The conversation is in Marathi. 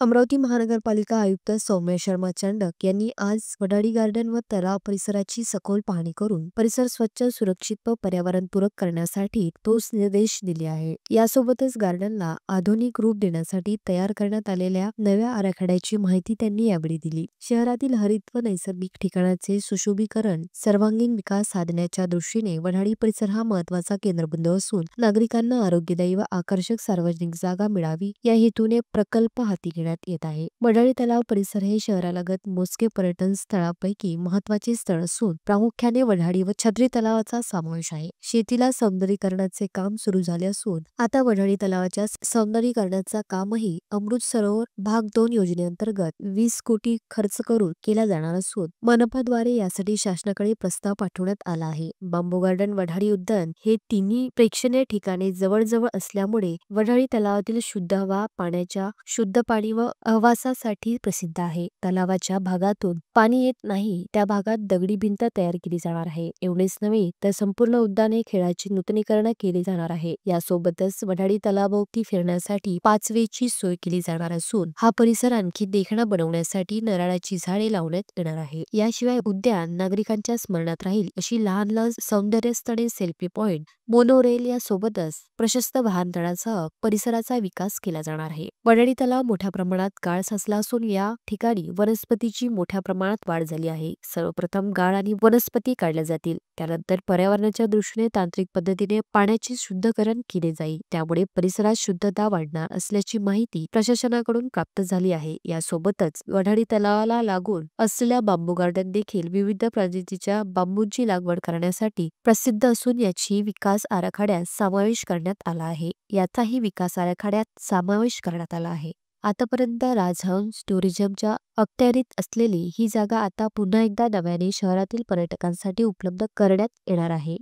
अमरावती महानगरपालिका आयुक्त सौम्य शर्मा चांडक यांनी आज वडाळी गार्डन व तलाव परिसराची सखोल पाहणी करून परिसर स्वच्छ, सुरक्षित व पर्यावरणपूरक करण्यासाठी ठोस निर्देश दिले आहे. यासोबतच गार्डनला आधुनिक रूप देण्यासाठी तयार करण्यात आलेल्या नव्या आराखड्याची माहिती त्यांनी यावेळी दिली. शहरातील हरित व नैसर्गिक ठिकाणाचे सुशोभीकरण, सर्वांगीण विकास साधण्याच्या दृष्टीने वडाळी परिसर हा महत्त्वाचा केंद्रबिंदू असून नागरिकांना आरोग्यदायी व आकर्षक सार्वजनिक जागा मिळावी या हेतूने प्रकल्प हाती घेण्यात येत आहे. वडाळी तलाव परिसर हे शहरालगत मोजके पर्यटन स्थळांपैकी महत्त्वाचे स्थळ असून प्रामुख्याने वडाळी व छत्री तलावाचा समावेश आहे. शेतीला सौंदर्यीकरणाचे काम सुरू झाले असून आता वडाळी तलावाच्या सौंदर्यीकरणाचा कामही अमृत सरोवर भाग 2 योजनेअंतर्गत 20 कोटी खर्च करून केला जाणार असून मनपाद्वारे यासाठी शासनाकडे प्रस्ताव पाठवण्यात आला आहे. बांबू गार्डन, वडाळी उद्यान हे तिन्ही प्रेक्षणीय ठिकाणे जवळजवळ असल्यामुळे वडाळी तलावातील शुद्ध हवा, पाण्याच्या शुद्ध पाणी व आवासासाठी प्रसिद्ध आहे. तलावाच्या भागातून पाणी येत नाही त्या भागात दगडी भिंत तयार केली जाणार आहे. एवढेच नव्हे तर संपूर्ण उद्यान हे खेळाची नूतनीकरण केले जाणार आहे. यासोबतच वडाळी तलावाभोवती फिरण्यासाठी पाचवेची सोय केली जाणार असून हा परिसर आणखी देखणा बनवण्यासाठी नारळाची झाडे लावण्यात येणार आहे. याशिवाय उद्यान नागरिकांच्या स्मरणात राहील अशी लहान लहान सौंदर्य स्थळे, सेल्फी पॉइंट, मोनोरेल यासोबतच प्रशस्त वाहनतळासह परिसराचा विकास केला जाणार आहे. वडाळी तलाव मोठ्या प्रमाणात गाळ साचला असून या ठिकाणी वनस्पतीची मोठ्या प्रमाणात वाढ झाली आहे. सर्वप्रथम गाळ आणि वनस्पती काढल्या जातील. त्यानंतर पर्यावरणाच्या दृष्टीने तांत्रिक पद्धतीने पाण्याचे शुद्धीकरण केले जाईल. त्यामुळे परिसरात शुद्धता वाढणार असल्याची माहिती प्रशासनाकडून प्राप्त झाली आहे. यासोबतच वडाळी तलावाला लागून असलेल्या बांबू गार्डन देखील विविध प्रजातीच्या बांबूची लागवड करण्यासाठी प्रसिद्ध असून याची विकास आराखड्यात समावेश करण्यात आला आहे. याचाही विकास आराखड्यात समावेश करण्यात आला आहे. आतापर्यंत राजहंस टुरिझमच्या अखत्यारीत असलेली ही जागा आता पुन्हा एकदा नव्याने शहरातील पर्यटकांसाठी उपलब्ध करण्यात येणार आहे.